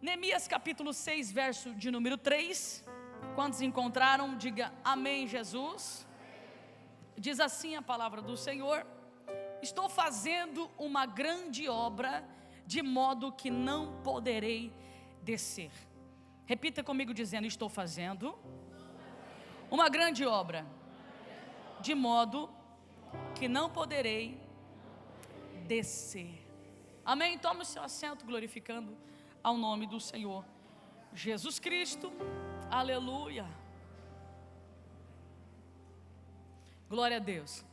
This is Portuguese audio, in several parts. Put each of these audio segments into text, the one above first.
Neemias capítulo 6, verso de número 3. Quantos encontraram, diga amém, Jesus. Diz assim a palavra do Senhor: estou fazendo uma grande obra, de modo que não poderei descer. Repita comigo dizendo: estou fazendo uma grande obra, de modo que não poderei descer. Amém? Tome o seu assento, glorificando ao nome do Senhor Jesus Cristo. Aleluia. Glória a Deus.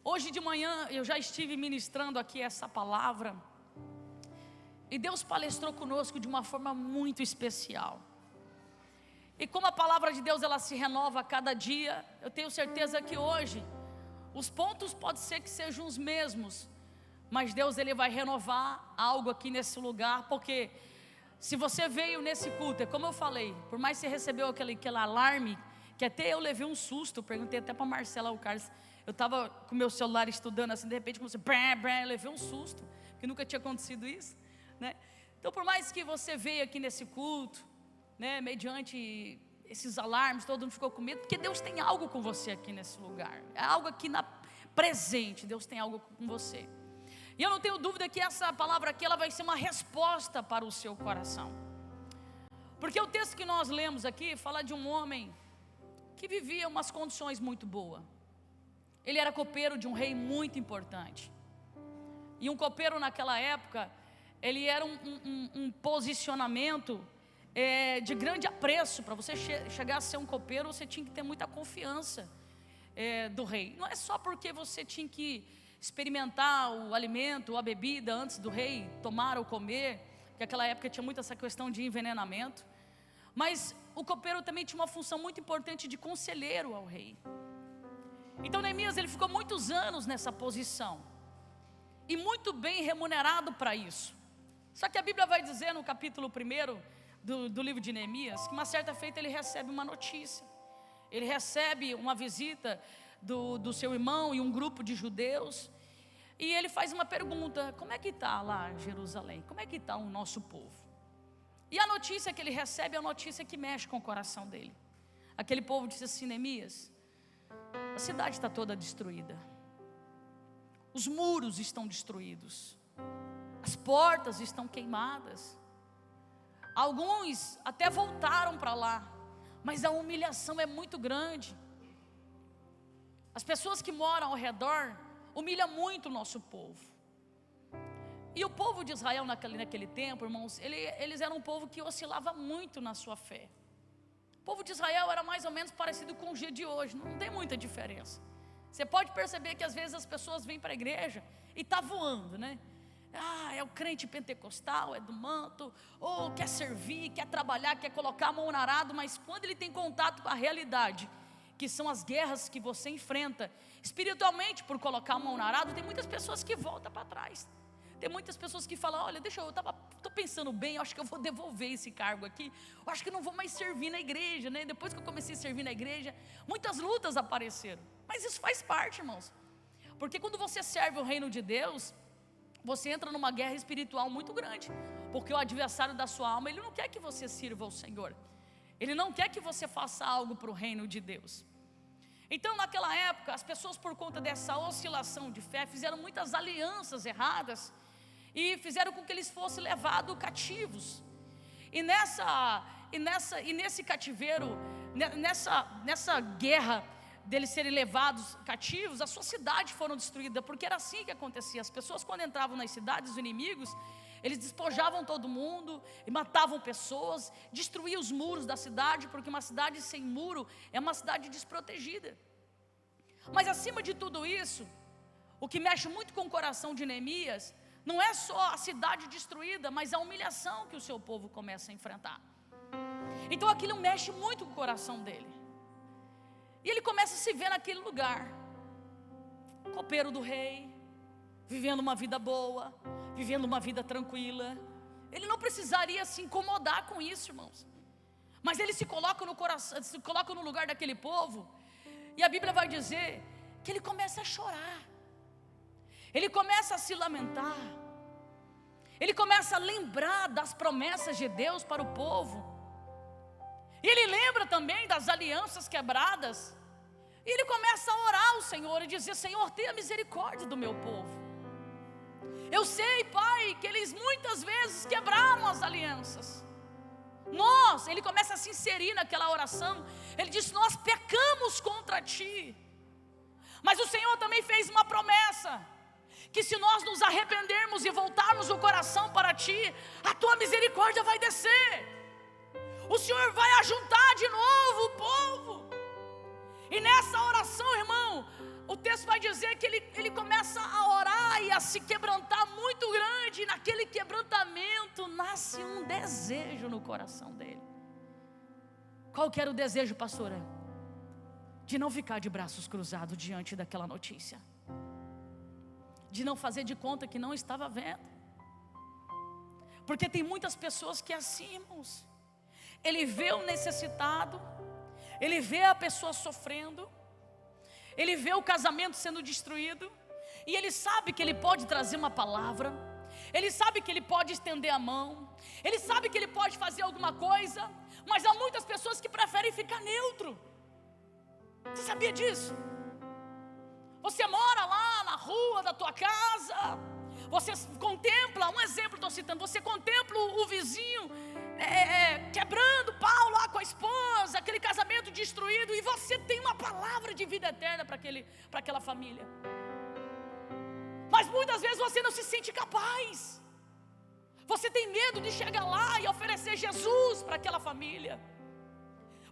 Hoje de manhã eu já estive ministrando aqui essa palavra, e Deus palestrou conosco de uma forma muito especial. E como a palavra de Deus ela se renova a cada dia, eu tenho certeza que hoje os pontos podem ser que sejam os mesmos, mas Deus ele vai renovar algo aqui nesse lugar, porque se você veio nesse culto, é como eu falei, por mais que você recebeu aquele alarme, que até eu levei um susto, eu perguntei até para Marcela, o Carlos, eu estava com meu celular estudando assim, de repente começou, eu levei um susto, que nunca tinha acontecido isso, né? Então por mais que você veio aqui nesse culto, né, mediante esses alarmes, todo mundo ficou com medo, porque Deus tem algo com você aqui nesse lugar, é algo aqui presente, Deus tem algo com você. E eu não tenho dúvida que essa palavra aqui ela vai ser uma resposta para o seu coração. Porque o texto que nós lemos aqui fala de um homem que vivia umas condições muito boas. Ele era copeiro de um rei muito importante. E um copeiro naquela época, ele era um posicionamento de grande apreço. Para você chegar a ser um copeiro, você tinha que ter muita confiança do rei. Não é só porque você tinha que experimentar o alimento ou a bebida antes do rei tomar ou comer, porque naquela época tinha muito essa questão de envenenamento, mas o copeiro também tinha uma função muito importante de conselheiro ao rei. Então Neemias ele ficou muitos anos nessa posição, e muito bem remunerado para isso. Só que a Bíblia vai dizer no capítulo 1 do livro de Neemias, que uma certa feita ele recebe uma notícia, ele recebe uma visita do seu irmão e um grupo de judeus, e ele faz uma pergunta: como é que está lá Jerusalém? Como é que está o nosso povo? E a notícia que ele recebe é a notícia que mexe com o coração dele. Aquele povo disse assim: Neemias, a cidade está toda destruída, os muros estão destruídos, as portas estão queimadas, alguns até voltaram para lá, mas a humilhação é muito grande. As pessoas que moram ao redor humilham muito o nosso povo. E o povo de Israel naquele tempo, irmãos, eles eram um povo que oscilava muito na sua fé. O povo de Israel era mais ou menos parecido com o dia de hoje, não tem muita diferença. Você pode perceber que às vezes as pessoas vêm para a igreja e está voando, né? É o crente pentecostal, é do manto, ou quer servir, quer trabalhar, quer colocar a mão no arado, mas quando ele tem contato com a realidade, que são as guerras que você enfrenta espiritualmente por colocar a mão no arado, tem muitas pessoas que voltam para trás. Tem muitas pessoas que falam: olha, estou pensando bem, eu acho que eu vou devolver esse cargo aqui, eu acho que eu não vou mais servir na igreja, né? Depois que eu comecei a servir na igreja, muitas lutas apareceram, mas isso faz parte, irmãos, porque quando você serve o reino de Deus, você entra numa guerra espiritual muito grande, porque o adversário da sua alma, ele não quer que você sirva ao Senhor, ele não quer que você faça algo para o reino de Deus. Então naquela época, as pessoas, por conta dessa oscilação de fé, fizeram muitas alianças erradas, e fizeram com que eles fossem levados cativos. E nesse cativeiro, nessa guerra deles serem levados cativos, as suas cidades foram destruídas, porque era assim que acontecia. As pessoas, quando entravam nas cidades, os inimigos, eles despojavam todo mundo e matavam pessoas, destruíam os muros da cidade, porque uma cidade sem muro é uma cidade desprotegida. Mas acima de tudo isso, o que mexe muito com o coração de Neemias não é só a cidade destruída, mas a humilhação que o seu povo começa a enfrentar. Então aquilo mexe muito com o coração dele, e ele começa a se ver naquele lugar, copeiro do rei, vivendo uma vida boa, vivendo uma vida tranquila. Ele não precisaria se incomodar com isso, irmãos, mas ele se coloca no coração, se coloca no lugar daquele povo, e a Bíblia vai dizer que ele começa a chorar, ele começa a se lamentar, Ele começa a lembrar das promessas de Deus para o povo. E ele lembra também das alianças quebradas. E ele começa a orar ao Senhor e dizer: Senhor, tenha misericórdia do meu povo. Eu sei, Pai, que eles muitas vezes quebraram as alianças. Ele começa a se inserir naquela oração. Ele diz: nós pecamos contra Ti. Mas o Senhor também fez uma promessa, que se nós nos arrependermos e voltarmos o coração para Ti, a Tua misericórdia vai descer. O Senhor vai ajuntar de novo o povo. E nessa oração, irmão, o texto vai dizer que ele começa a orar e a se quebrantar muito grande. E naquele quebrantamento nasce um desejo no coração dele. Qual que era o desejo, pastora? De não ficar de braços cruzados diante daquela notícia, de não fazer de conta que não estava vendo. Porque tem muitas pessoas que assim, irmãos, ele vê o necessitado, ele vê a pessoa sofrendo, ele vê o casamento sendo destruído, e ele sabe que ele pode trazer uma palavra, ele sabe que ele pode estender a mão, ele sabe que ele pode fazer alguma coisa, mas há muitas pessoas que preferem ficar neutro. Você sabia disso? Você mora lá na rua da tua casa, você contempla, um exemplo estou citando, você contempla o vizinho quebrando pau lá com a esposa, aquele casamento destruído, e você tem uma palavra de vida eterna para aquela família. Mas muitas vezes você não se sente capaz, você tem medo de chegar lá e oferecer Jesus para aquela família.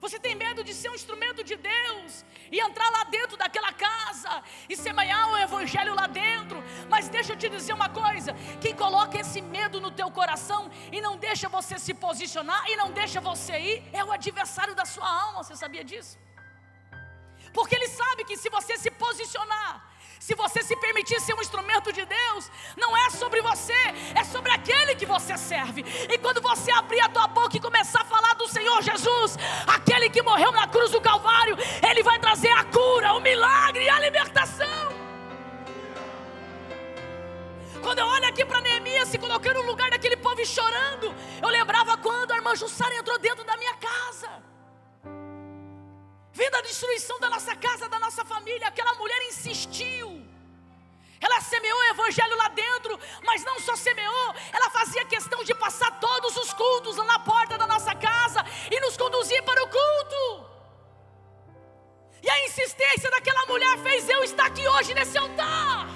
Você tem medo de ser um instrumento de Deus e entrar lá dentro daquela casa e semear o evangelho lá dentro. Mas deixa eu te dizer uma coisa: quem coloca esse medo no teu coração e não deixa você se posicionar e não deixa você ir, é o adversário da sua alma. Você sabia disso? Porque ele sabe que se você se posicionar, se você se permitir ser um instrumento de Deus, não é sobre você, é sobre aquele que você serve. E quando você abrir a tua boca e começar a falar do Senhor Jesus, aquele que morreu na cruz do Calvário, Ele vai trazer a cura, o milagre e a libertação. Quando eu olho aqui para Neemias se colocando no lugar daquele povo e chorando, eu lembrava quando a irmã Jussara entrou dentro da minha casa, vendo a destruição da nossa casa, da nossa família. Aquela mulher insistiu, ela semeou o evangelho lá dentro, mas não só semeou, ela fazia questão de passar todos os cultos lá na porta da nossa casa e nos conduzir para o culto. E a insistência daquela mulher fez eu estar aqui hoje nesse altar.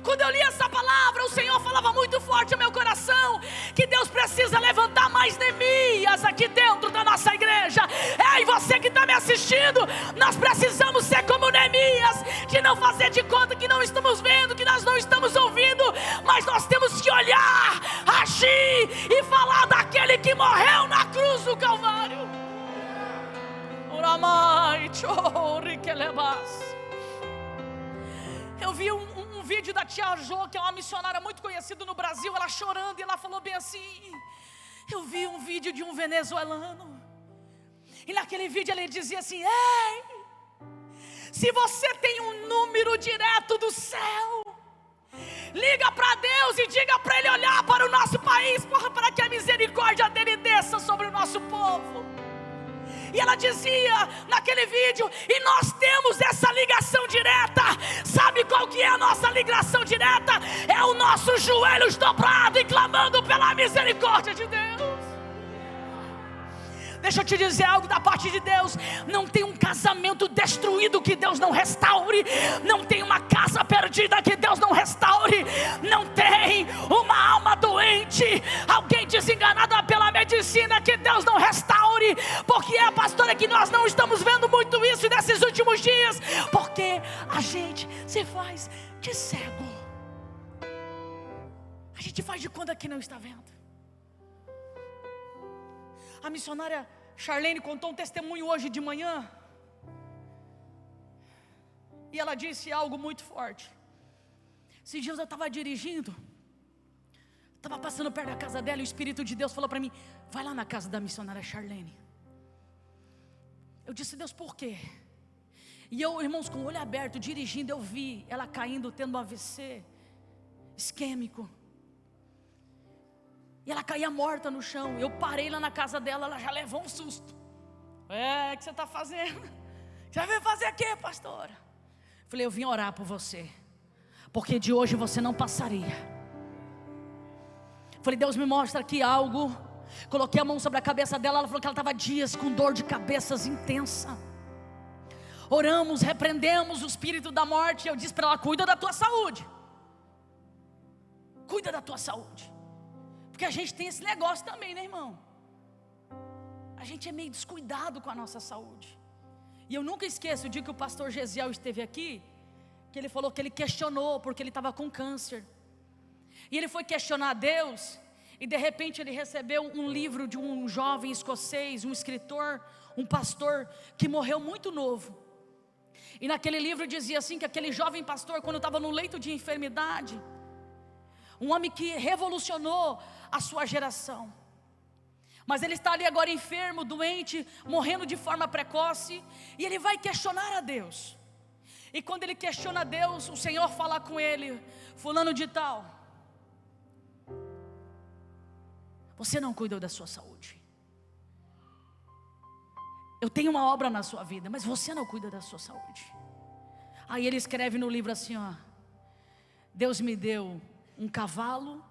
Quando eu li essa palavra, o Senhor falava muito forte ao meu coração, que Deus precisa levantar mais Neemias aqui dentro da nossa igreja. E você que está me assistindo, nós precisamos ser como Neemias, de não fazer de conta que não estamos vendo, que nós não estamos ouvindo, mas nós temos que olhar, agir e falar daquele que morreu na cruz do Calvário. Eu vi um vídeo da tia Jo, que é uma missionária muito conhecida no Brasil, ela chorando, e ela falou bem assim: eu vi um vídeo de um venezuelano, e naquele vídeo ele dizia assim: ei, se você tem um número direto do céu, liga para Deus e diga para Ele olhar para o nosso país, para que a misericórdia dEle desça sobre o nosso povo. E ela dizia naquele vídeo: e nós temos essa ligação direta. Sabe qual que é a nossa ligação direta? É o nosso joelhos dobrado e clamando pela misericórdia de Deus. Deixa eu te dizer algo da parte de Deus: não tem um casamento destruído que Deus não restaure, não tem uma casa perdida que Deus não restaure, não tem uma alma doente, alguém desenganado pela medicina que Deus não restaure. Porque é, pastora, que nós não estamos vendo muito isso nesses últimos dias, porque a gente se faz de cego, a gente faz de conta que não está vendo. A missionária Charlene contou um testemunho hoje de manhã, e ela disse algo muito forte. Esses dias eu estava dirigindo, estava passando perto da casa dela, e o Espírito de Deus falou para mim: vai lá na casa da missionária Charlene. Eu disse: Deus, por quê? E eu, irmãos, com o olho aberto, dirigindo, eu vi ela caindo, tendo um AVC. isquêmico. E ela caía morta no chão. Eu parei lá na casa dela, ela já levou um susto. O que você está fazendo? Você veio fazer o quê, pastora? Falei, eu vim orar por você, porque de hoje você não passaria. Falei, Deus me mostra aqui algo. Coloquei a mão sobre a cabeça dela. Ela falou que ela estava dias com dor de cabeças intensa. Oramos, repreendemos o espírito da morte. Eu disse para ela, cuida da tua saúde. Cuida da tua saúde. Porque a gente tem esse negócio também, né, irmão? A gente é meio descuidado com a nossa saúde. E eu nunca esqueço o dia que o pastor Gesiel esteve aqui, que ele falou que ele questionou porque ele estava com câncer. E ele foi questionar a Deus, e de repente ele recebeu um livro de um jovem escocês, um escritor, um pastor que morreu muito novo. E naquele livro dizia assim, que aquele jovem pastor, quando estava no leito de enfermidade, um homem que revolucionou a sua geração, mas ele está ali agora enfermo, doente, morrendo de forma precoce, e ele vai questionar a Deus. E quando ele questiona a Deus, o Senhor fala com ele, fulano de tal, você não cuidou da sua saúde. Eu tenho uma obra na sua vida, mas você não cuida da sua saúde. Aí ele escreve no livro assim, Deus me deu um cavalo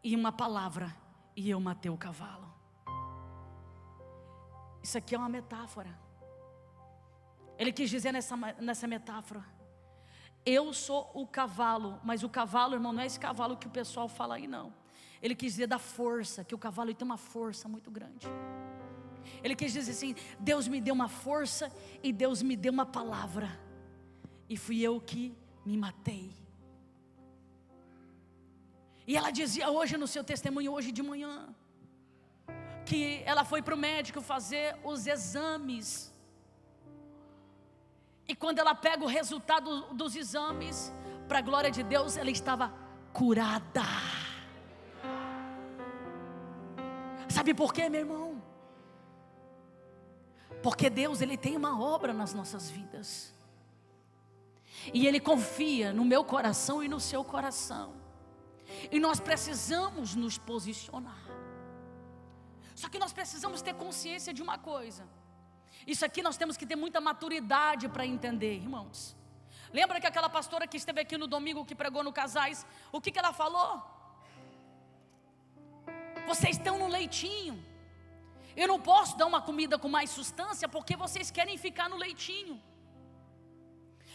e uma palavra, e eu matei o cavalo. Isso aqui é uma metáfora. Ele quis dizer nessa metáfora, eu sou o cavalo, mas o cavalo, irmão, não é esse cavalo que o pessoal fala aí, não. Ele quis dizer da força, que o cavalo tem uma força muito grande. Ele quis dizer assim, Deus me deu uma força e Deus me deu uma palavra, e fui eu que me matei. E ela dizia hoje no seu testemunho, hoje de manhã, que ela foi para o médico fazer os exames. E quando ela pega o resultado dos exames, para a glória de Deus, ela estava curada. Sabe por quê, meu irmão? Porque Deus, Ele tem uma obra nas nossas vidas. E Ele confia no meu coração e no seu coração. E nós precisamos nos posicionar. Só que nós precisamos ter consciência de uma coisa. Isso aqui nós temos que ter muita maturidade para entender, irmãos. Lembra que aquela pastora que esteve aqui no domingo, que pregou no Casais, o que ela falou? Vocês estão no leitinho. Eu não posso dar uma comida com mais substância, porque vocês querem ficar no leitinho.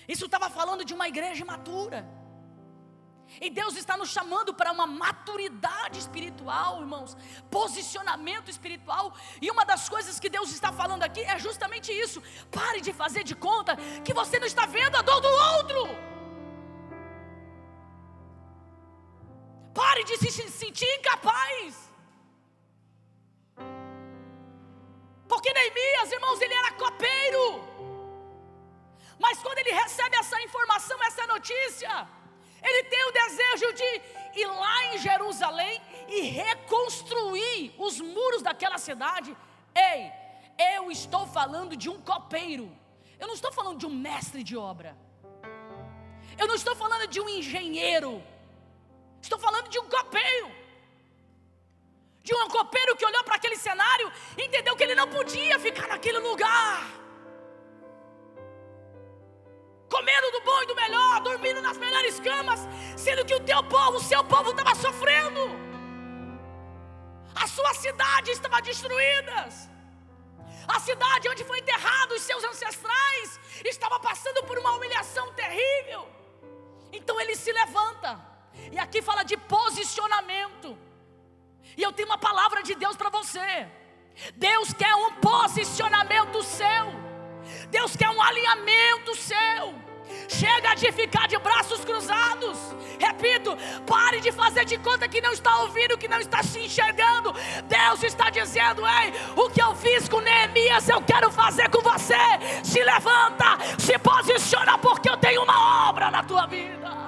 Isso estava falando de uma igreja imatura. E Deus está nos chamando para uma maturidade espiritual, irmãos, posicionamento espiritual. E uma das coisas que Deus está falando aqui é justamente isso. Pare de fazer de conta que você não está vendo a dor do outro. Pare de se sentir incapaz. Porque Neemias, irmãos, ele era copeiro. Mas quando ele recebe essa informação, essa notícia, ele tem o desejo de ir lá em Jerusalém e reconstruir os muros daquela cidade. Ei, eu estou falando de um copeiro. Eu não estou falando de um mestre de obra. Eu não estou falando de um engenheiro. Estou falando de um copeiro. De um copeiro que olhou para aquele cenário e entendeu que ele não podia ficar naquele lugar, comendo do bom e do melhor, dormindo nas melhores camas, sendo que o teu povo, o seu povo estava sofrendo. A sua cidade estava destruída. A cidade onde foi enterrado os seus ancestrais estava passando por uma humilhação terrível. Então ele se levanta, e aqui fala de posicionamento. E eu tenho uma palavra de Deus para você. Deus quer um posicionamento seu. Deus quer um alinhamento seu. Chega de ficar de braços cruzados. Repito, pare de fazer de conta que não está ouvindo, que não está se enxergando. Deus está dizendo, ei, o que eu fiz com Neemias, eu quero fazer com você. Se levanta, se posiciona, porque eu tenho uma obra na tua vida.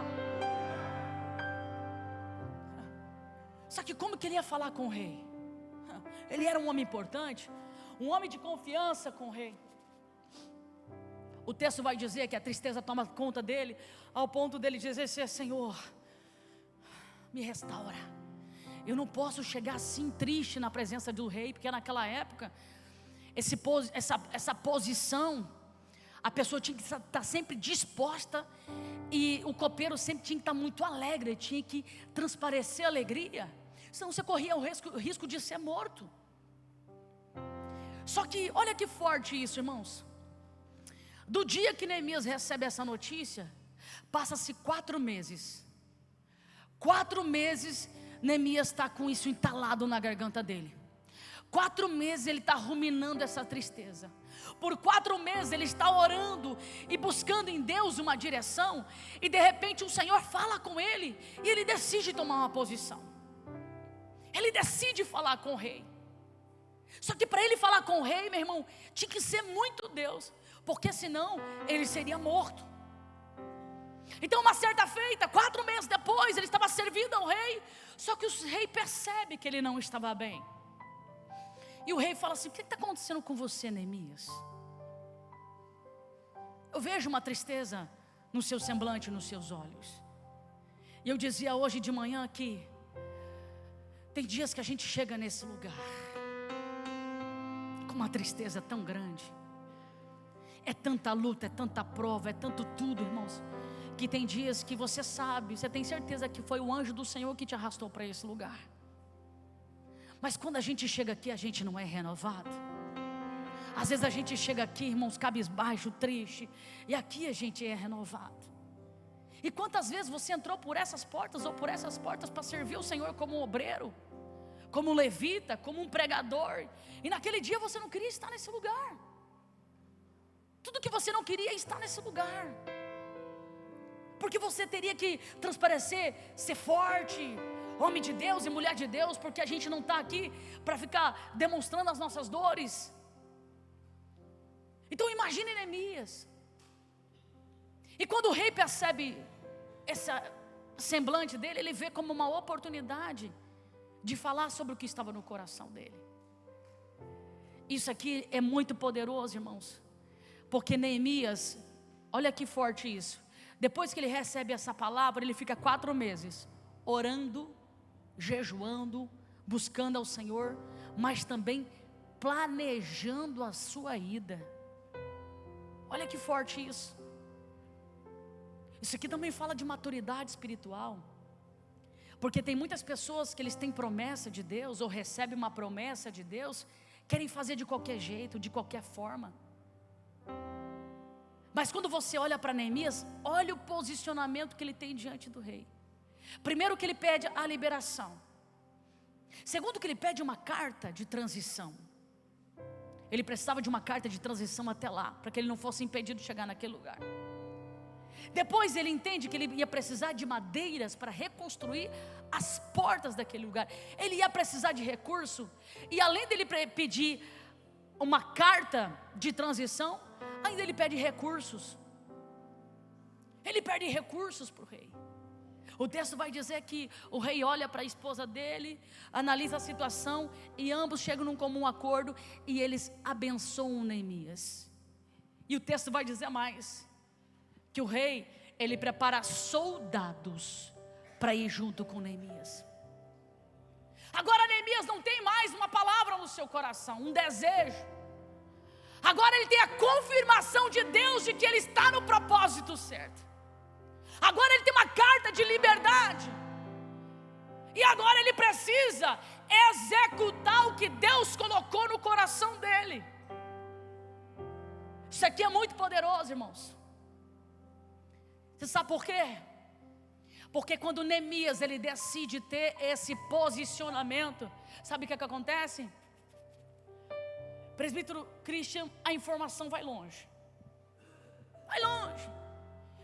Só que como que ele ia falar com o rei? Ele era um homem importante, um homem de confiança com o rei. O texto vai dizer que a tristeza toma conta dele, ao ponto dele dizer assim, Senhor, me restaura. Eu não posso chegar assim triste na presença do rei, porque naquela época, essa posição, a pessoa tinha que estar sempre disposta, e o copeiro sempre tinha que estar muito alegre, tinha que transparecer alegria, senão você corria o risco de ser morto. Só que olha que forte isso, irmãos. Do dia que Neemias recebe essa notícia, passa-se 4 meses. 4 meses Neemias está com isso entalado na garganta dele. 4 meses ele está ruminando essa tristeza. Por 4 meses ele está orando e buscando em Deus uma direção. E de repente o Senhor fala com ele, e ele decide tomar uma posição. Ele decide falar com o rei. Só que para ele falar com o rei, meu irmão, tinha que ser muito Deus, porque senão ele seria morto. Então uma certa feita, 4 meses depois, ele estava servindo ao rei. Só que o rei percebe que ele não estava bem. E o rei fala assim: o que está acontecendo com você, Neemias? Eu vejo uma tristeza no seu semblante, nos seus olhos. E eu dizia hoje de manhã que tem dias que a gente chega nesse lugar com uma tristeza tão grande. É tanta luta, é tanta prova, é tanto tudo, irmãos, que tem dias que você sabe, você tem certeza que foi o anjo do Senhor que te arrastou para esse lugar. Mas quando a gente chega aqui, a gente não é renovado. Às vezes a gente chega aqui, irmãos, cabisbaixo, triste, e aqui a gente é renovado. E quantas vezes você entrou por essas portas ou por essas portas para servir o Senhor como um obreiro, como um levita, como um pregador, e naquele dia você não queria estar nesse lugar. Tudo que você não queria é estar nesse lugar, porque você teria que transparecer, ser forte, homem de Deus e mulher de Deus, porque a gente não está aqui para ficar demonstrando as nossas dores. Então imagine Neemias. E quando o rei percebe esse semblante dele, ele vê como uma oportunidade de falar sobre o que estava no coração dele. Isso aqui é muito poderoso, irmãos, porque Neemias, olha que forte isso. Depois que ele recebe essa palavra, ele fica 4 meses orando, jejuando, buscando ao Senhor, mas também planejando a sua ida. Olha que forte isso. Isso aqui também fala de maturidade espiritual, porque tem muitas pessoas que eles têm promessa de Deus, ou recebem uma promessa de Deus, querem fazer de qualquer jeito, de qualquer forma. Mas quando você olha para Neemias, olha o posicionamento que ele tem diante do rei. Primeiro, que ele pede a liberação. Segundo, que ele pede uma carta de transição. Ele precisava de uma carta de transição até lá, para que ele não fosse impedido de chegar naquele lugar. Depois ele entende que ele ia precisar de madeiras para reconstruir as portas daquele lugar. Ele ia precisar de recurso. E além dele pedir uma carta de transição, ainda ele pede recursos. Ele pede recursos para o rei. O texto vai dizer que o rei olha para a esposa dele, analisa a situação, e ambos chegam num comum acordo, e eles abençoam Neemias. E o texto vai dizer mais, que o rei, ele prepara soldados para ir junto com Neemias. Agora Neemias não tem mais uma palavra no seu coração, um desejo. Agora ele tem a confirmação de Deus de que ele está no propósito certo. Agora ele tem uma carta de liberdade. E agora ele precisa executar o que Deus colocou no coração dele. Isso aqui é muito poderoso, irmãos. Você sabe por quê? Porque quando Neemias ele decide ter esse posicionamento, sabe o que acontece? Presbítero Christian, a informação vai longe. Vai longe.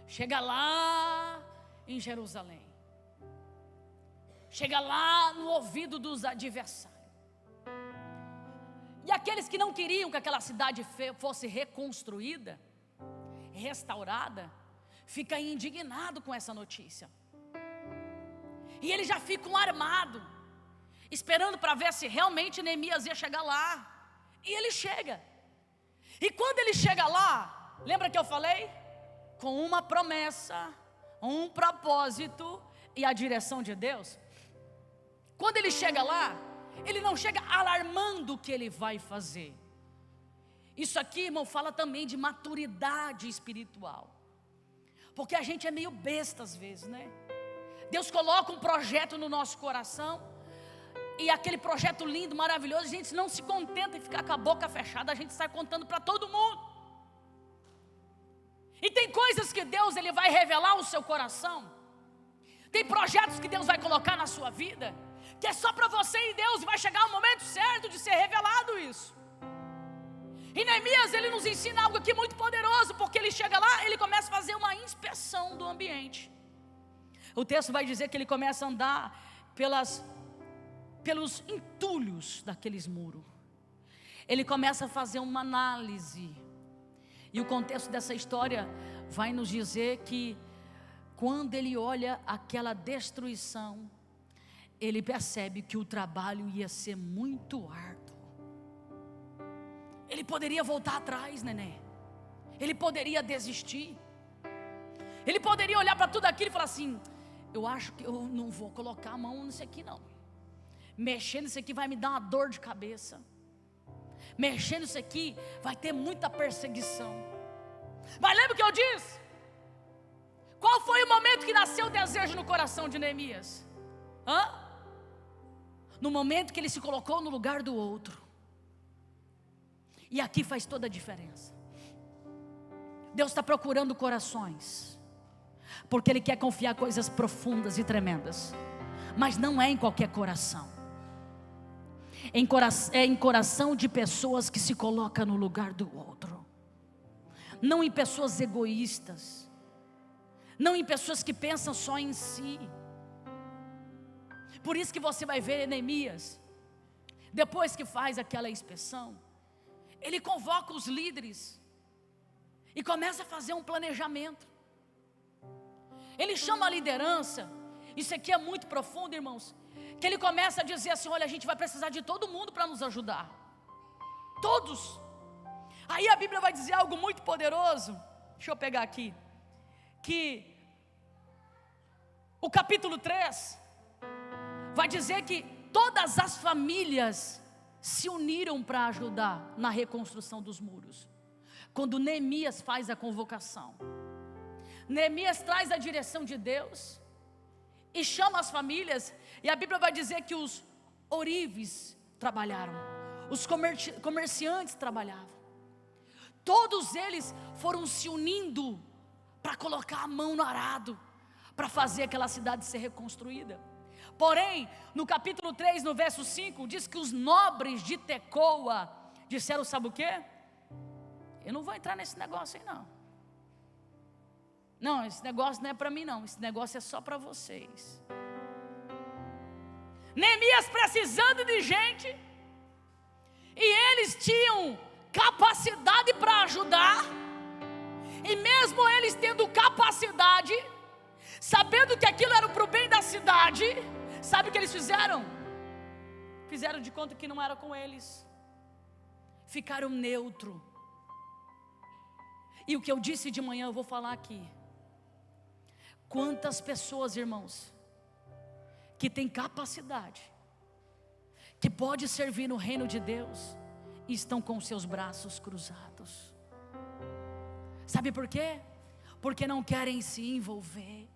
Chega lá em Jerusalém. Chega lá no ouvido dos adversários. E aqueles que não queriam que aquela cidade fosse reconstruída, restaurada, fica indignado com essa notícia. E eles já ficam armados, esperando para ver se realmente Neemias ia chegar lá. E ele chega. E quando ele chega lá, lembra que eu falei? Com uma promessa, um propósito, e a direção de Deus, quando ele chega lá, ele não chega alarmando o que ele vai fazer. Isso aqui, irmão, fala também de maturidade espiritual. Porque a gente é meio besta às vezes, né? Deus coloca um projeto no nosso coração, e aquele projeto lindo, maravilhoso, a gente não se contenta em ficar com a boca fechada, a gente sai contando para todo mundo. E tem coisas que Deus ele vai revelar ao seu coração, tem projetos que Deus vai colocar na sua vida, que é só para você e Deus, e vai chegar o momento certo de ser revelado isso. E Neemias, ele nos ensina algo aqui muito poderoso, porque ele chega lá, ele começa a fazer uma inspeção do ambiente. O texto vai dizer que ele começa a andar pelos entulhos daqueles muros. Ele começa a fazer uma análise. E o contexto dessa história vai nos dizer que quando ele olha aquela destruição, ele percebe que o trabalho ia ser muito árduo. Ele poderia voltar atrás, neném. Ele poderia desistir. Ele poderia olhar para tudo aquilo e falar assim: eu acho que eu não vou colocar a mão nisso aqui não. Mexer nisso aqui vai me dar uma dor de cabeça. Mexer nisso aqui vai ter muita perseguição. Mas lembra o que eu disse? Qual foi o momento que nasceu o desejo no coração de Neemias? No momento que ele se colocou no lugar do outro. E aqui faz toda a diferença. Deus está procurando corações, porque Ele quer confiar coisas profundas e tremendas. Mas não é em qualquer coração. É em coração de pessoas que se colocam no lugar do outro. Não em pessoas egoístas. Não em pessoas que pensam só em si. Por isso que você vai ver Neemias, depois que faz aquela inspeção, ele convoca os líderes e começa a fazer um planejamento. Ele chama a liderança. Isso aqui é muito profundo, irmãos, que ele começa a dizer assim: olha, a gente vai precisar de todo mundo para nos ajudar. Todos. Aí a Bíblia vai dizer algo muito poderoso. Deixa eu pegar aqui, que o capítulo 3 vai dizer que todas as famílias se uniram para ajudar na reconstrução dos muros. Quando Neemias faz a convocação, Neemias traz a direção de Deus e chama as famílias. E a Bíblia vai dizer que os ourives trabalharam, os comerciantes trabalhavam. Todos eles foram se unindo para colocar a mão no arado, para fazer aquela cidade ser reconstruída. Porém, no capítulo 3, no verso 5, diz que os nobres de Tecoa disseram: sabe o quê? Eu não vou entrar nesse negócio aí não. Não, esse negócio não é para mim não, esse negócio é só para vocês. Neemias precisando de gente, e eles tinham capacidade para ajudar, e mesmo eles tendo capacidade, sabendo que aquilo era para o bem da cidade, sabe o que eles fizeram? Fizeram de conta que não era com eles, ficaram neutro. E o que eu disse de manhã eu vou falar aqui. Quantas pessoas, irmãos, que têm capacidade, que pode servir no reino de Deus, e estão com seus braços cruzados. Sabe por quê? Porque não querem se envolver.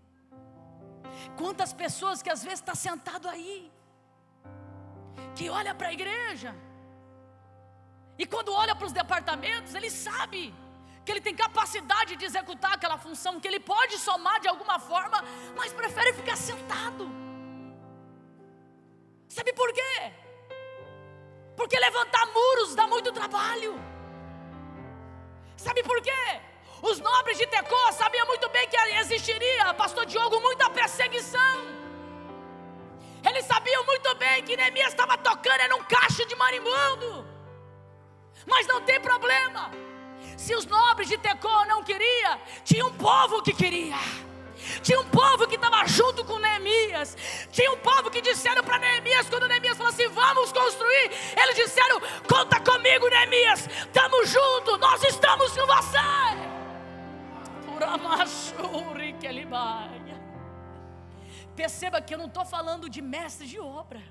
Quantas pessoas que às vezes está sentado aí, que olha para a igreja, e quando olha para os departamentos, ele sabe que ele tem capacidade de executar aquela função, que ele pode somar de alguma forma, mas prefere ficar sentado. Sabe por quê? Porque levantar muros dá muito trabalho. Sabe por quê? Os nobres de Tecoa sabiam muito bem que existiria, pastor Diogo, muita perseguição. Eles sabiam muito bem que Neemias estava tocando em um cacho de marimbondo. Mas não tem problema. Se os nobres de Tecoa não queriam, tinha um povo que queria. Tinha um povo que estava junto com Neemias. Tinha um povo que disseram para Neemias, quando Neemias falou assim: vamos construir, eles disseram: conta comigo, Neemias, estamos juntos, nós estamos com você. perceba que eu não estou falando de mestres de obra.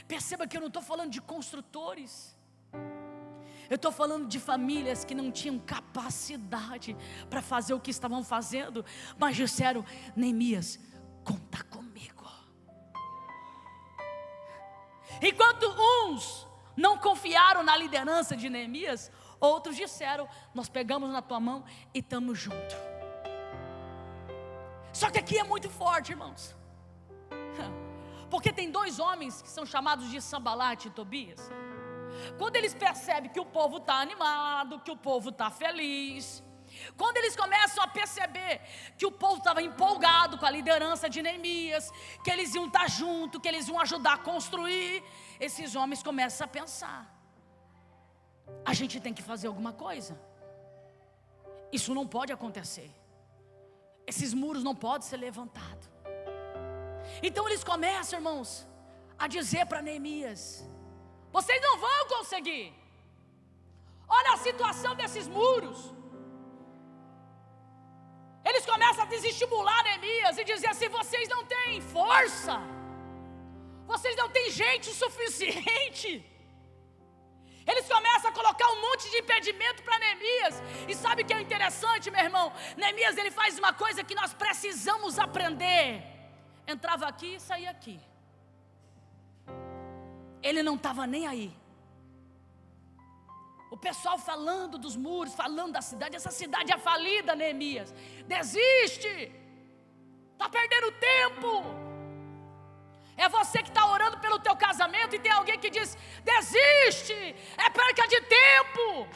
Perceba que eu não estou falando de construtores. Eu estou falando de famílias que não tinham capacidade para fazer o que estavam fazendo, mas disseram: Neemias, conta comigo. Enquanto uns não confiaram na liderança de Neemias, outros disseram: nós pegamos na tua mão e estamos juntos. Só que aqui é muito forte, irmãos, porque tem dois homens que são chamados de Sanbalate e Tobias. Quando eles percebem que o povo está animado, que o povo está feliz, quando eles começam a perceber que o povo estava empolgado com a liderança de Neemias, que eles iam estar junto, que eles iam ajudar a construir, esses homens começam a pensar: a gente tem que fazer alguma coisa. Isso não pode acontecer. Esses muros não podem ser levantados. Então eles começam, irmãos, a dizer para Neemias: vocês não vão conseguir. Olha a situação desses muros. Eles começam a desestimular Neemias e dizer assim: vocês não têm força, vocês não têm gente suficiente. Eles começam a colocar um monte de impedimento para Neemias. E sabe o que é interessante, meu irmão? Neemias, ele faz uma coisa que nós precisamos aprender. Entrava aqui e saía aqui. Ele não estava nem aí. O pessoal falando dos muros, falando da cidade. Essa cidade é falida, Neemias. Desiste. Está perdendo tempo. É você que está orando pelo teu casamento e tem alguém que diz: desiste, é perca de tempo.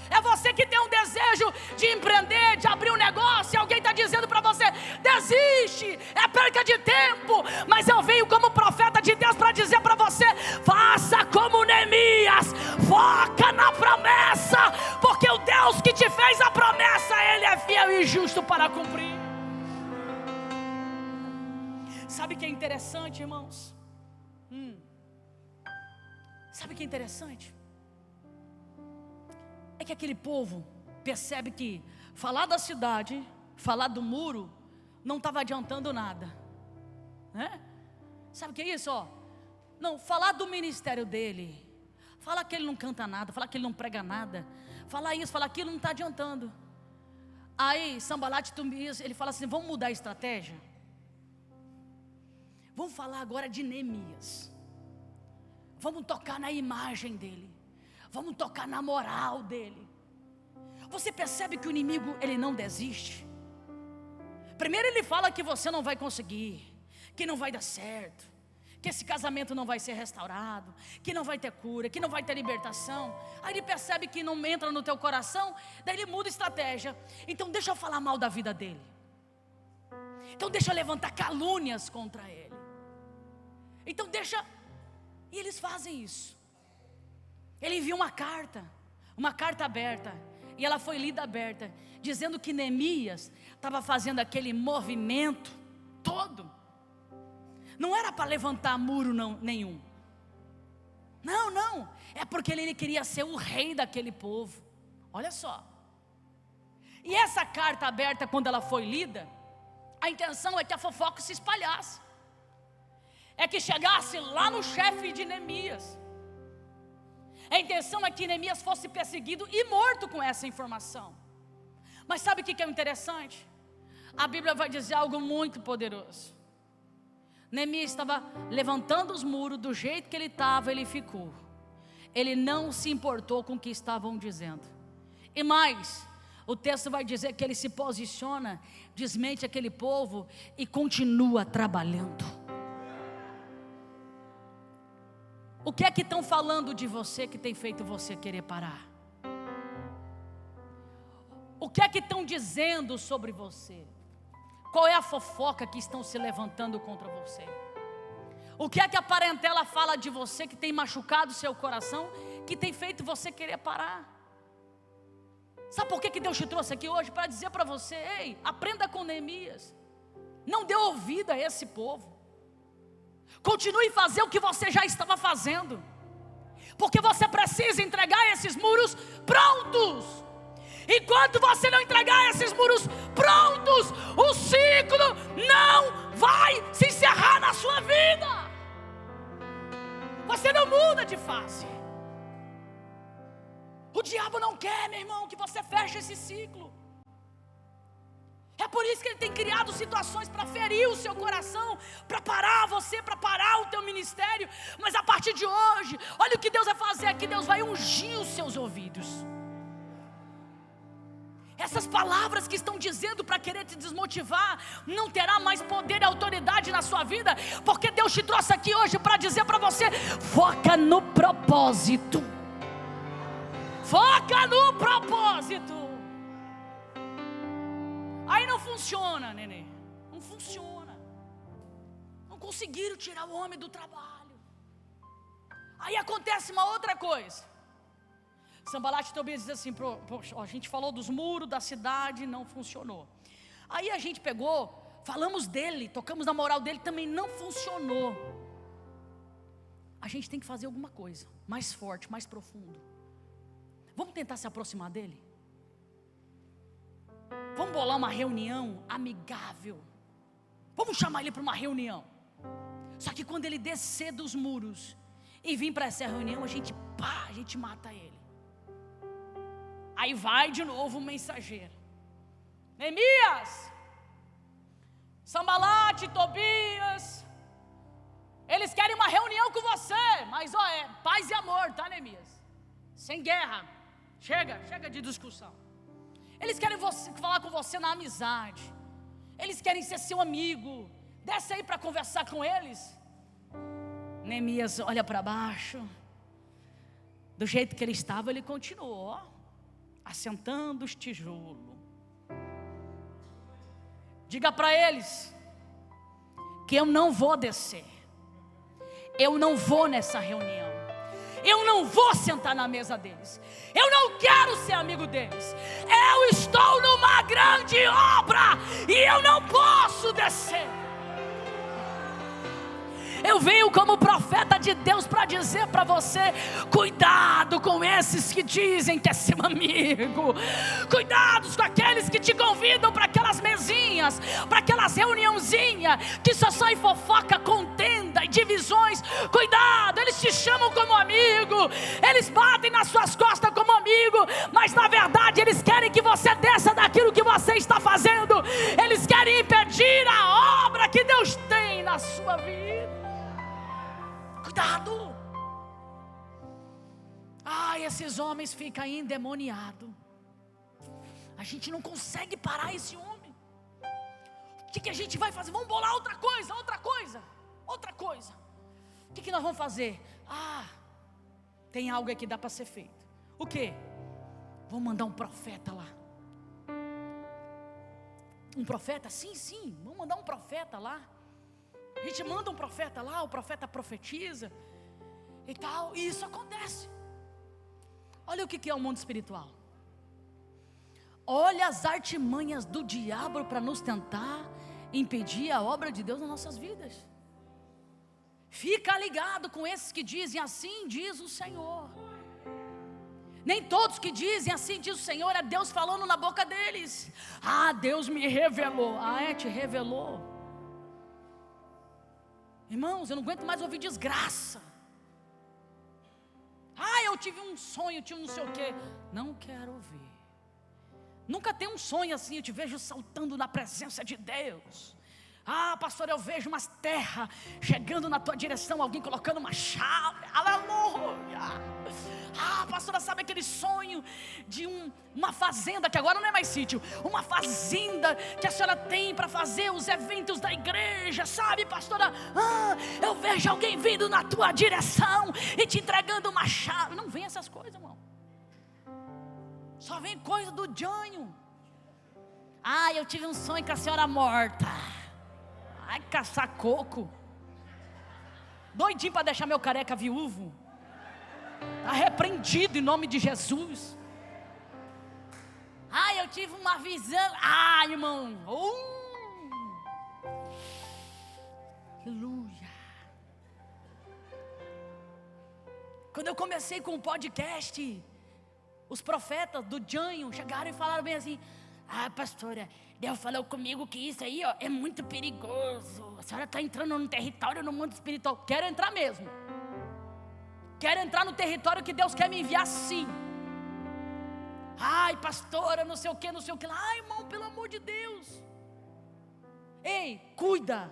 É você que tem um desejo de empreender, de abrir um negócio, e alguém está dizendo para você: desiste, é perca de tempo. Mas eu venho como profeta de Deus para dizer para você: faça como Neemias, foca na promessa, porque o Deus que te fez a promessa, Ele é fiel e justo para cumprir. Sabe o que é interessante, irmãos? Sabe o que é interessante? É que aquele povo percebe que falar da cidade, falar do muro, não estava adiantando nada, né? Sabe o que é isso? Não, falar do ministério dele, falar que ele não canta nada, falar que ele não prega nada, falar isso, falar aquilo, não está adiantando. Aí Sanbalate e Tobias, ele fala assim: vamos mudar a estratégia. Vamos falar agora de Neemias. Vamos tocar na imagem dele. Vamos tocar na moral dele. Você percebe que o inimigo, ele não desiste. Primeiro ele fala que você não vai conseguir, que não vai dar certo, que esse casamento não vai ser restaurado, que não vai ter cura, que não vai ter libertação. Aí ele percebe que não entra no teu coração, daí ele muda a estratégia. Então deixa eu falar mal da vida dele. Então deixa eu levantar calúnias contra ele. Então deixa. E eles fazem isso. Ele envia uma carta aberta, e ela foi lida aberta, dizendo que Neemias estava fazendo aquele movimento todo. Não era para levantar muro nenhum. Não, é porque ele queria ser o rei daquele povo. Olha só. E essa carta aberta, quando ela foi lida, a intenção é que a fofoca se espalhasse, é que chegasse lá no chefe de Neemias. A intenção é que Neemias fosse perseguido e morto com essa informação. Mas sabe o que é interessante? A Bíblia vai dizer algo muito poderoso. Neemias estava levantando os muros, do jeito que ele estava, ele ficou. Ele não se importou com o que estavam dizendo. E mais, o texto vai dizer que ele se posiciona, desmente aquele povo e continua trabalhando. O que é que estão falando de você que tem feito você querer parar? O que é que estão dizendo sobre você? Qual é a fofoca que estão se levantando contra você? O que é que a parentela fala de você que tem machucado o seu coração, que tem feito você querer parar? Sabe por que Deus te trouxe aqui hoje? Para dizer para você: ei, aprenda com Neemias. Não dê ouvido a esse povo. Continue a fazer o que você já estava fazendo, porque você precisa entregar esses muros prontos. Enquanto você não entregar esses muros prontos, o ciclo não vai se encerrar na sua vida. Você não muda de fase. O diabo não quer, meu irmão, que você feche esse ciclo. É por isso que ele tem criado situações para ferir o seu coração, para parar você, para parar o teu ministério. Mas a partir de hoje, olha o que Deus vai fazer aqui. Deus vai ungir os seus ouvidos. Essas palavras que estão dizendo para querer te desmotivar, não terá mais poder e autoridade na sua vida, porque Deus te trouxe aqui hoje para dizer para você: foca no propósito. Foca no propósito. Aí não funciona, nenê. Não funciona. Não conseguiram tirar o homem do trabalho. Aí acontece uma outra coisa. Sanbalat e Tobias diz assim: a gente falou dos muros da cidade, não funcionou. Aí a gente pegou, falamos dele, tocamos na moral dele, também não funcionou. A gente tem que fazer alguma coisa mais forte, mais profundo. Vamos tentar se aproximar dele? Vamos bolar uma reunião amigável. Vamos chamar ele para uma reunião. Só que quando ele descer dos muros e vir para essa reunião, a gente mata ele. Aí vai de novo o mensageiro: Neemias, Sanbalat, Tobias, eles querem uma reunião com você. Mas é paz e amor, tá, Neemias? Sem guerra. Chega de discussão. Eles querem falar com você na amizade. Eles querem ser seu amigo. Desce aí para conversar com eles. Neemias olha para baixo. Do jeito que ele estava, ele continuou, assentando os tijolos. Diga para eles que eu não vou descer. Eu não vou nessa reunião. Eu não vou sentar na mesa deles. Eu não quero ser amigo deles. Eu estou numa grande obra e eu não posso descer. Eu venho como profeta de Deus para dizer para você: cuidado com esses que dizem que é seu amigo. Cuidado com aqueles que te convidam para aquelas mesinhas, para aquelas reuniãozinhas que só sai fofoca, contenda e divisões. Cuidado, eles te chamam como amigo, eles batem nas suas costas como amigo, mas na verdade eles querem que você desça daquilo que você está fazendo. Eles querem impedir a obra que Deus tem na sua vida. Cuidado. Esses homens ficam endemoniados. A gente não consegue parar esse homem. O que a gente vai fazer? Vamos bolar outra coisa. O que nós vamos fazer? Tem algo aqui que dá para ser feito. O que? Vamos mandar um profeta lá. Um profeta? Sim, vamos mandar um profeta lá. A gente manda um profeta lá, o profeta profetiza e tal, e isso acontece. Olha o que é o mundo espiritual. Olha as artimanhas do diabo para nos tentar impedir a obra de Deus nas nossas vidas. Fica ligado com esses que dizem: assim diz o Senhor. Nem todos que dizem assim diz o Senhor é Deus falando na boca deles. Deus me revelou. Te revelou. Irmãos, eu não aguento mais ouvir desgraça. Eu tive um sonho, tive não sei o quê. Não quero ouvir. Nunca tem um sonho assim, eu te vejo saltando na presença de Deus. Pastor, eu vejo umas terras chegando na tua direção, alguém colocando uma chave. Aleluia. Pastora, sabe aquele sonho de uma fazenda, que agora não é mais sítio, uma fazenda que a senhora tem para fazer os eventos da igreja, sabe, pastora? Eu vejo alguém vindo na tua direção e te entregando uma chave. Não vem essas coisas, irmão. Só vem coisa do Jânio. Eu tive um sonho com a senhora morta. Caçar coco. Doidinho para deixar meu careca viúvo. Está repreendido em nome de Jesus. Eu tive uma visão. Irmão. Aleluia. Quando eu comecei com o podcast, os profetas do Jânio chegaram e falaram bem assim: Ah, pastora, Deus falou comigo que isso aí, ó, é muito perigoso. A senhora está entrando num território no mundo espiritual. Quero entrar mesmo. Quero entrar no território que Deus quer me enviar, sim. Ai, pastora, não sei o que, não sei o que. Ai, irmão, pelo amor de Deus. Ei, cuida.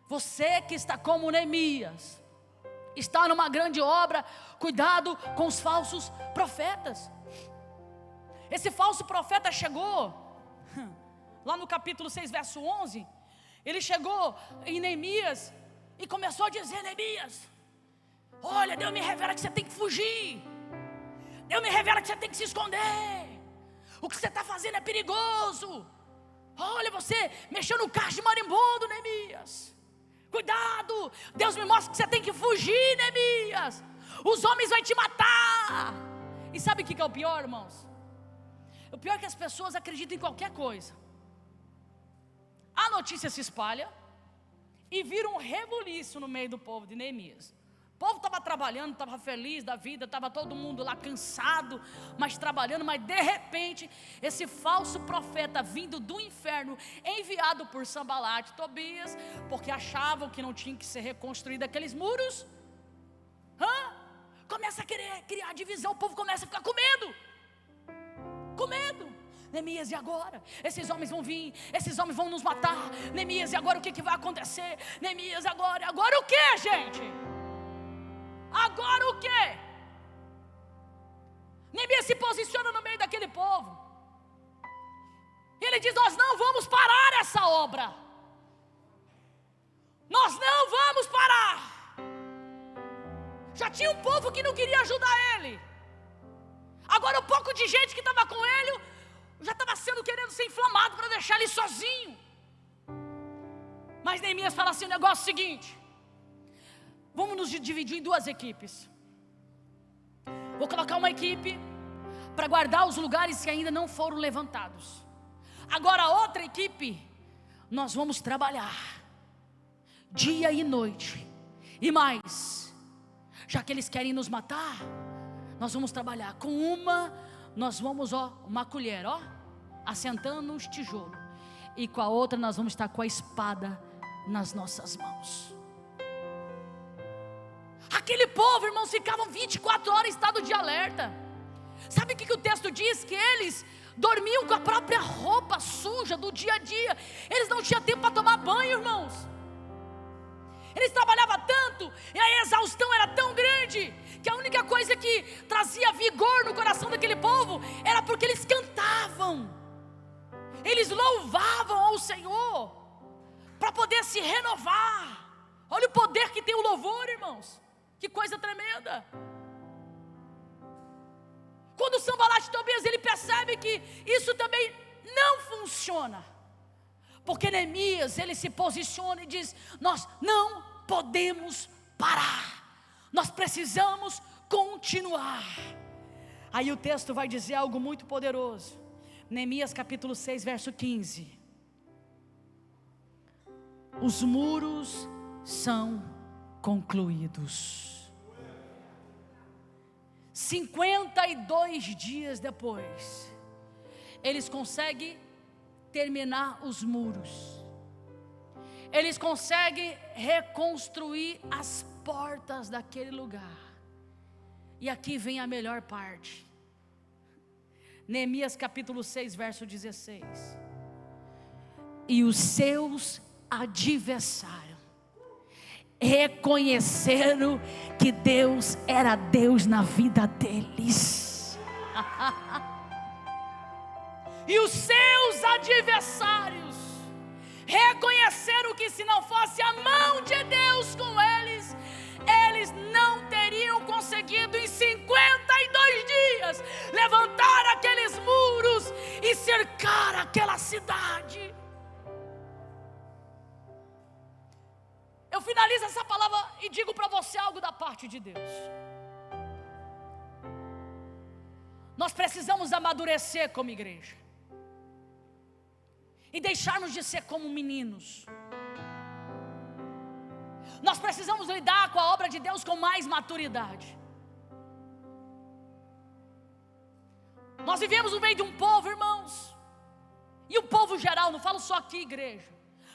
Você que está como Neemias, está numa grande obra, cuidado com os falsos profetas. Esse falso profeta chegou, lá no capítulo 6, verso 11, ele chegou em Neemias e começou a dizer: Neemias, olha, Deus me revela que você tem que fugir, Deus me revela que você tem que se esconder, o que você está fazendo é perigoso, olha, você mexeu no caixa de marimbondo, Neemias, cuidado, Deus me mostra que você tem que fugir, Neemias, os homens vão te matar. E sabe o que é o pior, irmãos? O pior é que as pessoas acreditam em qualquer coisa. A notícia se espalha e vira um rebuliço no meio do povo de Neemias. O povo estava trabalhando, estava feliz da vida, estava todo mundo lá cansado, mas trabalhando. Mas de repente, esse falso profeta vindo do inferno, enviado por Sanbalate e Tobias, porque achavam que não tinha que ser reconstruído aqueles muros, começa a querer criar divisão. O povo começa a ficar com medo. Com medo. Neemias, e agora? Esses homens vão vir, esses homens vão nos matar. Neemias, e agora o que vai acontecer? Neemias, agora o que, gente? Agora o que? Neemias se posiciona no meio daquele povo. E ele diz: nós não vamos parar essa obra. Nós não vamos parar. Já tinha um povo que não queria ajudar ele. Agora o pouco de gente que estava com ele já estava querendo ser inflamado para deixar ele sozinho. Mas Neemias fala assim: o negócio é o seguinte, vamos nos dividir em duas equipes. Vou colocar uma equipe para guardar os lugares que ainda não foram levantados. Agora a outra equipe, nós vamos trabalhar dia e noite. E mais, já que eles querem nos matar, nós vamos trabalhar com uma, nós vamos, uma colher, assentando os tijolos. E com a outra nós vamos estar com a espada nas nossas mãos. Aquele povo, irmãos, ficavam 24 horas em estado de alerta. Sabe o que o texto diz? Que eles dormiam com a própria roupa suja do dia a dia. Eles não tinham tempo para tomar banho, irmãos. Eles trabalhavam tanto, e a exaustão era tão grande, que a única coisa que trazia vigor no coração daquele povo era porque eles cantavam, eles louvavam ao Senhor, para poder se renovar. Olha o poder que tem o louvor, irmãos, que coisa tremenda. Quando Sanbalate e Tobias, ele percebe que isso também não funciona, porque Neemias, ele se posiciona e diz: nós não podemos parar, nós precisamos continuar. Aí o texto vai dizer algo muito poderoso. Neemias capítulo 6, verso 15. Os muros são concluídos. 52 dias depois, eles conseguem terminar os muros. Eles conseguem reconstruir as portas daquele lugar. E aqui vem a melhor parte. Neemias capítulo 6, verso 16. E os seus adversários reconheceram que Deus era Deus na vida deles. E os seus adversários reconheceram que se não fosse a mão de Deus com eles, eles não teriam conseguido em 52 dias levantar aqueles muros e cercar aquela cidade. Eu finalizo essa palavra e digo para você algo da parte de Deus. Nós precisamos amadurecer como igreja e deixarmos de ser como meninos. Nós precisamos lidar com a obra de Deus com mais maturidade. Nós vivemos no meio de um povo, irmãos, e um povo geral, não falo só aqui, igreja,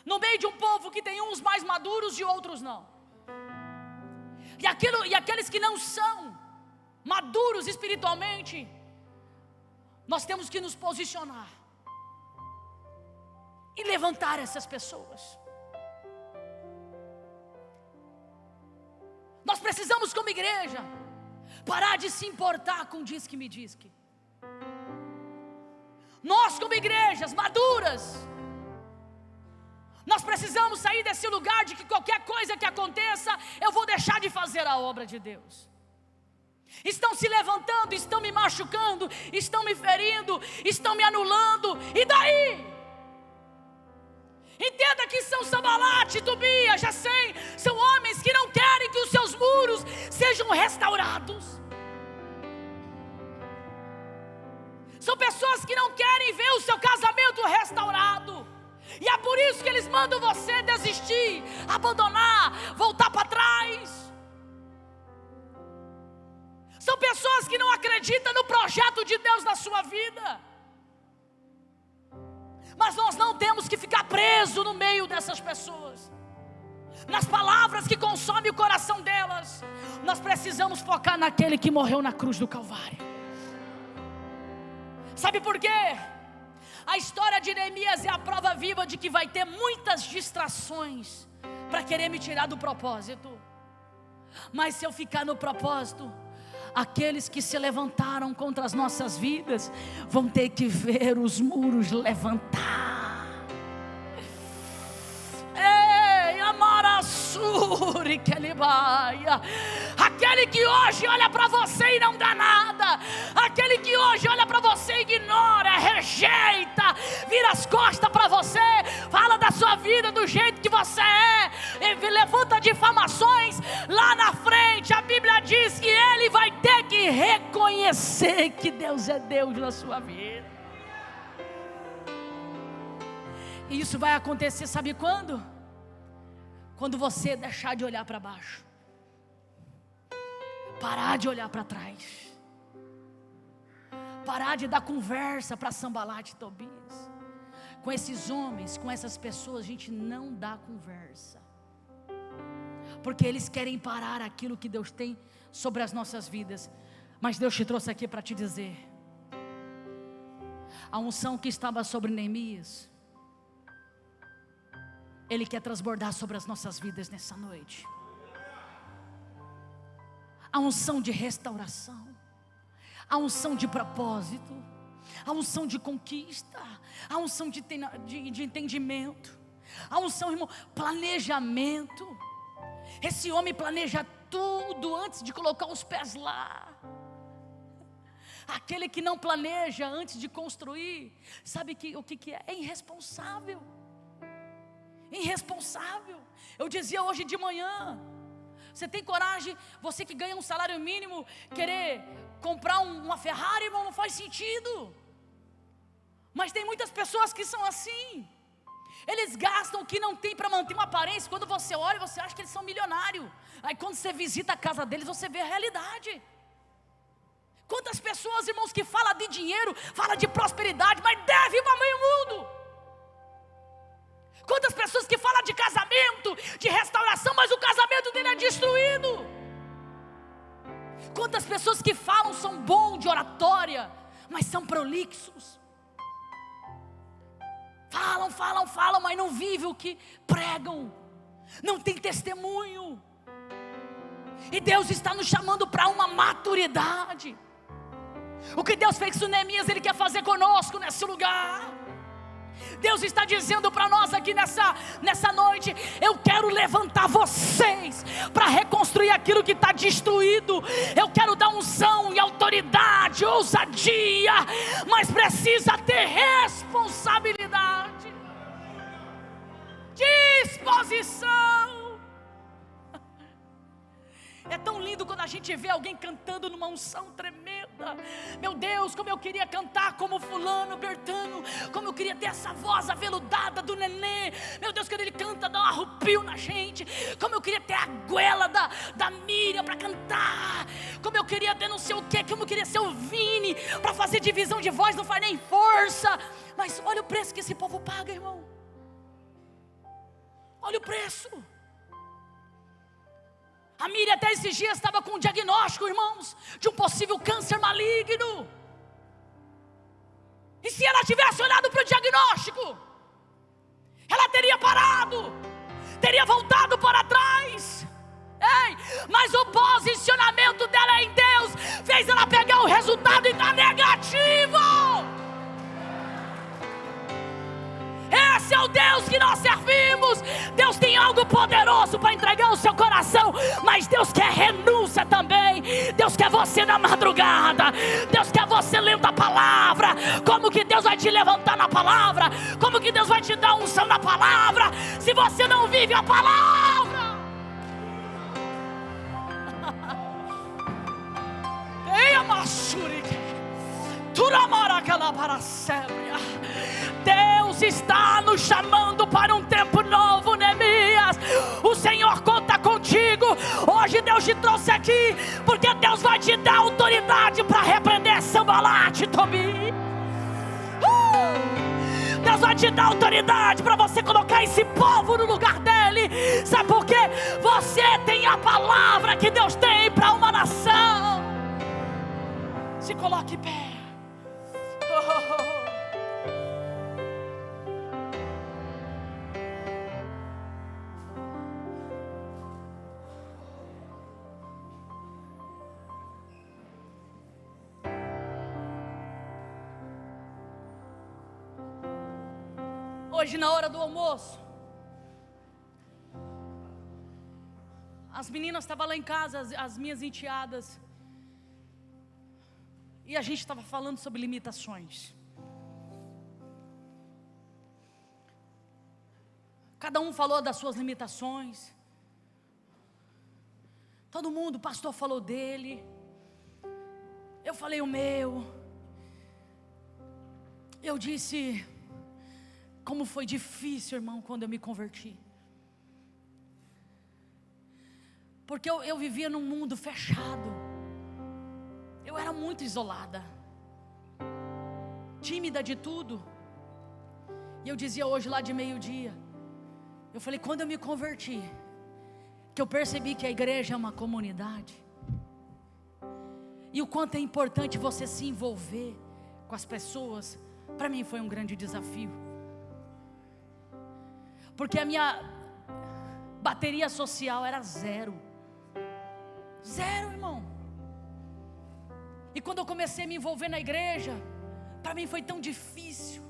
no meio de um povo que tem uns mais maduros e outros não. E aqueles que não são maduros espiritualmente, nós temos que nos posicionar e levantar essas pessoas. Nós precisamos, como igreja, parar de se importar com diz que me diz que. Nós, como igrejas maduras, nós precisamos sair desse lugar de que qualquer coisa que aconteça, eu vou deixar de fazer a obra de Deus. Estão se levantando, estão me machucando, estão me ferindo, estão me anulando, e daí? Entenda que são Sambalate, Tobias, Gesem, são homens que não querem que os seus muros sejam restaurados. São pessoas que não querem ver o seu casamento restaurado. E é por isso que eles mandam você desistir, abandonar, voltar para trás. São pessoas que não acreditam no projeto de Deus na sua vida. Mas nós não temos que ficar presos no meio dessas pessoas, nas palavras que consomem o coração delas. Nós precisamos focar naquele que morreu na cruz do Calvário. Sabe por quê? A história de Neemias é a prova viva de que vai ter muitas distrações para querer me tirar do propósito. Mas se eu ficar no propósito, aqueles que se levantaram contra as nossas vidas vão ter que ver os muros levantar. Ei, Amarassuri Kelibaia. Aquele que hoje olha para você e não dá nada, aquele que hoje olha para você e ignora, rejeita, vira as costas para você, fala da sua vida do jeito que você é, levanta difamações, lá na frente a Bíblia diz que ele vai ter que reconhecer que Deus é Deus na sua vida. E isso vai acontecer, sabe quando? Quando você deixar de olhar para baixo, parar de olhar para trás, parar de dar conversa para Sambalate e Tobias. Com esses homens, com essas pessoas, a gente não dá conversa, porque eles querem parar aquilo que Deus tem sobre as nossas vidas. Mas Deus te trouxe aqui para te dizer: a unção que estava sobre Neemias, Ele quer transbordar sobre as nossas vidas nessa noite. A unção de restauração, a unção de propósito, a unção de conquista, a unção de entendimento, a unção, irmão, planejamento. Esse homem planeja tudo antes de colocar os pés lá. Aquele que não planeja antes de construir, sabe o que é? É irresponsável. Irresponsável. Eu dizia hoje de manhã: você tem coragem, você que ganha um salário mínimo, querer comprar uma Ferrari, irmão, não faz sentido. Mas tem muitas pessoas que são assim. Eles gastam o que não tem para manter uma aparência. Quando você olha, você acha que eles são milionários. Aí quando você visita a casa deles, você vê a realidade. Quantas pessoas, irmãos, que falam de dinheiro, falam de prosperidade, mas deve para meio mundo. Quantas pessoas que falam de casamento, de restauração, mas o casamento dele é destruído. Quantas pessoas que falam são bons de oratória, mas são prolixos. Falam, mas não vivem o que pregam. Não tem testemunho. E Deus está nos chamando para uma maturidade. O que Deus fez com Neemias, Ele quer fazer conosco nesse lugar. Deus está dizendo para nós aqui nessa noite: eu quero levantar vocês para reconstruir aquilo que está destruído. Eu quero dar unção e autoridade, ousadia, mas precisa ter responsabilidade, disposição. É tão lindo quando a gente vê alguém cantando numa unção tremenda. Meu Deus, como eu queria cantar como fulano, Bertano. Como eu queria ter essa voz aveludada do Nenê. Meu Deus, quando ele canta dá um arrepio na gente. Como eu queria ter a goela da Miriam para cantar. Como eu queria ter não sei o que. Como eu queria ser o Vini para fazer divisão de nós não faz nem força. Mas olha o preço que esse povo paga, irmão. Olha o preço. A Miriam até esses dias estava com um diagnóstico, irmãos, de um possível câncer maligno. E se ela tivesse olhado para o diagnóstico, ela teria parado, teria voltado para trás. Ei, mas o posicionamento dela em Deus fez ela pegar o resultado e está negativo. Esse é o Deus que nós servimos. Deus tem algo poderoso para entregar o seu coração, mas Deus quer renúncia também. Deus quer você na madrugada. Deus quer você lendo a palavra. Como que Deus vai te levantar na palavra? Como que Deus vai te dar unção na palavra, se você não vive a palavra? Ei, amassuri, Deus está nos chamando para um tempo novo, Neemias. O Senhor conta contigo. Hoje Deus te trouxe aqui porque Deus vai te dar autoridade para repreender Sambalate, Tobi. Deus vai te dar autoridade para você colocar esse povo no lugar dele. Sabe por quê? Você tem a palavra que Deus tem para uma nação. Se coloque em pé. Hoje na hora do almoço, as meninas estavam lá em casa, as minhas enteadas, e a gente estava falando sobre limitações. Cada um falou das suas limitações. Todo mundo, o pastor falou dele, eu falei o meu. Eu disse como foi difícil, irmão, quando eu me converti. Porque eu vivia num mundo fechado. Eu era muito isolada, tímida de tudo. E eu dizia hoje lá de meio-dia, eu falei, quando eu me converti, que eu percebi que a igreja é uma comunidade, e o quanto é importante você se envolver com as pessoas. Para mim foi um grande desafio, porque a minha bateria social era zero, irmão. E quando eu comecei a me envolver na igreja, para mim foi tão difícil.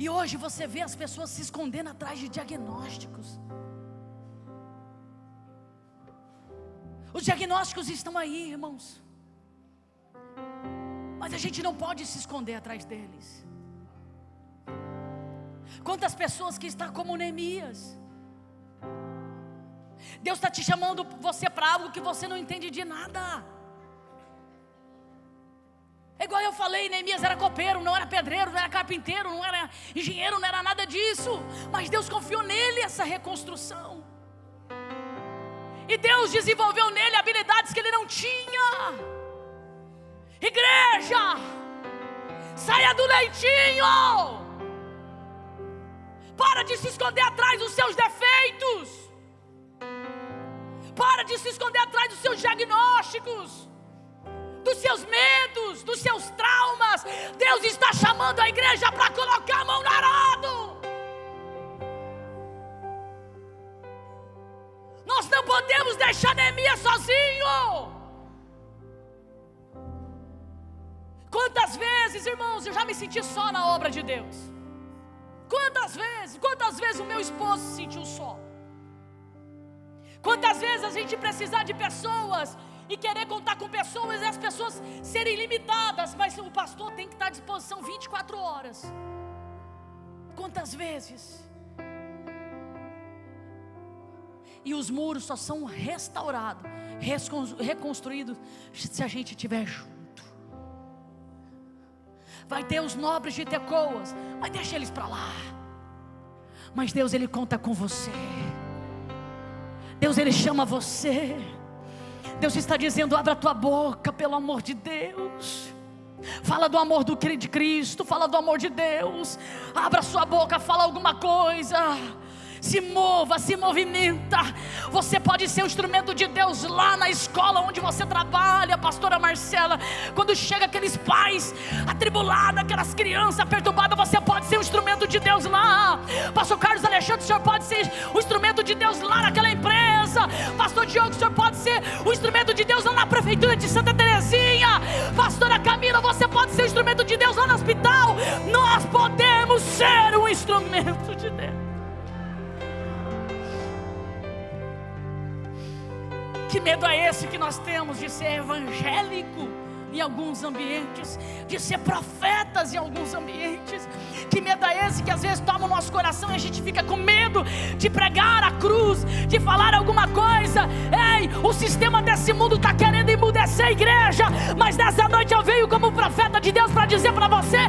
E hoje você vê as pessoas se escondendo atrás de diagnósticos. Os diagnósticos estão aí, irmãos, mas a gente não pode se esconder atrás deles. Quantas pessoas que estão como Neemias. Deus está te chamando você para algo que você não entende de nada. É igual eu falei, Neemias era copeiro, não era pedreiro, não era carpinteiro, não era engenheiro, não era nada disso. Mas Deus confiou nele essa reconstrução. E Deus desenvolveu nele habilidades que ele não tinha. Igreja, saia do leitinho. Para de se esconder atrás dos seus defeitos. Para de se esconder atrás dos seus diagnósticos, dos seus medos, dos seus traumas. Deus está chamando a igreja para colocar a mão no arado. Nós não podemos deixar Neemias sozinho. Quantas vezes, irmãos, eu já me senti só na obra de Deus. Quantas vezes o meu esposo se sentiu só. Quantas vezes a gente precisar de pessoas e querer contar com pessoas e as pessoas serem limitadas, mas o pastor tem que estar à disposição 24 horas. Quantas vezes? E os muros só são restaurados, reconstruídos, se a gente estiver junto. Vai ter os nobres de Tecoas, mas deixa eles para lá. Mas Deus, Ele conta com você. Deus, Ele chama você. Deus está dizendo: abra a tua boca, pelo amor de Deus. Fala do amor de Cristo, fala do amor de Deus. Abra a sua boca, fala alguma coisa. Se mova, se movimenta. Você pode ser um instrumento de Deus lá na escola onde você trabalha, pastora Marcela. Quando chega aqueles pais atribulados, aquelas crianças perturbadas, você pode ser um instrumento de Deus lá. Pastor Carlos Alexandre, o senhor pode ser um instrumento de Deus lá naquela empresa. Pastor Diogo, o senhor pode ser um instrumento de Deus lá na prefeitura de Santa Terezinha. Pastora Camila, você pode ser um instrumento de Deus lá no hospital. Nós podemos ser um instrumento de Deus. Que medo é esse que nós temos de ser evangélico em alguns ambientes, de ser profetas em alguns ambientes? Que medo é esse que às vezes toma o nosso coração e a gente fica com medo de pregar a cruz, de falar alguma coisa? Ei, o sistema desse mundo está querendo emudecer a igreja, mas nessa noite eu venho como profeta de Deus para dizer para você: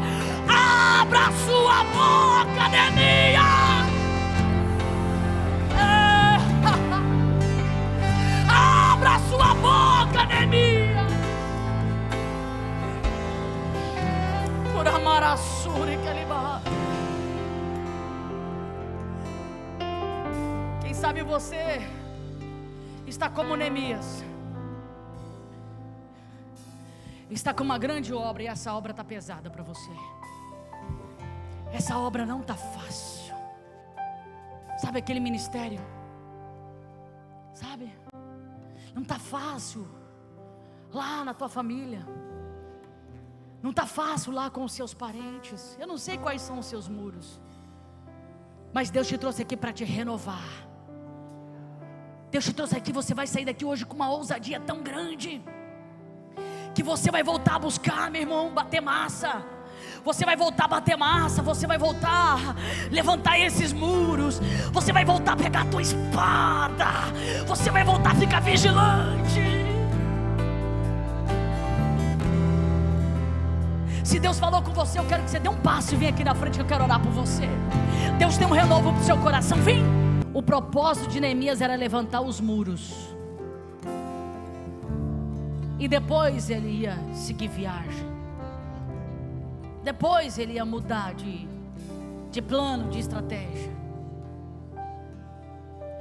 abra sua boca, Neemias! Abra sua boca, Neemias. Por amar a Suri que ele barra. Quem sabe você está como Neemias, está com uma grande obra e essa obra está pesada para você. Essa obra não está fácil. Sabe aquele ministério? Sabe? Não está fácil lá na tua família. Não está fácil lá com os seus parentes. Eu não sei quais são os seus muros, mas Deus te trouxe aqui para te renovar. Deus te trouxe aqui, você vai sair daqui hoje com uma ousadia tão grande, que você vai voltar a buscar, meu irmão, bater massa. Você vai voltar a bater massa, você vai voltar a levantar esses muros, você vai voltar a pegar a tua espada, você vai voltar a ficar vigilante. Se Deus falou com você, eu quero que você dê um passo e venha aqui na frente, que eu quero orar por você. Deus tem um renovo para o seu coração, vem. O propósito de Neemias era levantar os muros, e depois ele ia seguir viagem. Depois ele ia mudar de plano, de estratégia.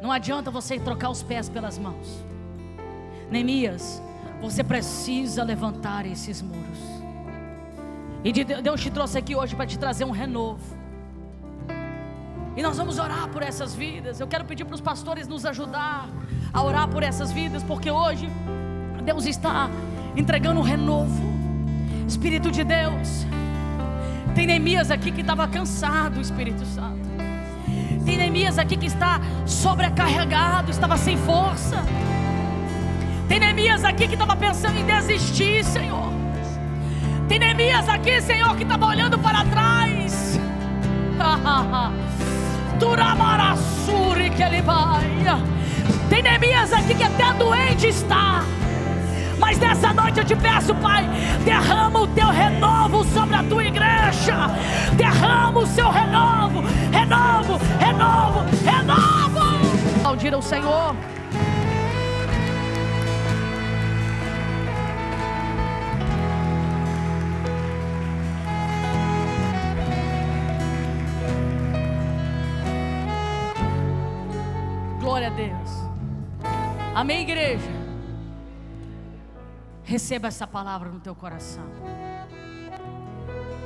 Não adianta você trocar os pés pelas mãos. Neemias, você precisa levantar esses muros. E Deus te trouxe aqui hoje para te trazer um renovo. E nós vamos orar por essas vidas. Eu quero pedir para os pastores nos ajudar a orar por essas vidas, porque hoje Deus está entregando um renovo. Espírito de Deus, tem Neemias aqui que estava cansado, Espírito Santo. Tem Neemias aqui que está sobrecarregado, estava sem força. Tem Neemias aqui que estava pensando em desistir, Senhor. Tem Neemias aqui, Senhor, que estava olhando para trás. Tem Neemias aqui que até doente está. Mas nessa noite eu te peço, Pai, derrama o teu renovo sobre a tua igreja. Derrama o seu renovo, renovo, renovo, renovo. Aplaudir ao Senhor. Glória a Deus. Amém, igreja? Receba essa palavra no teu coração.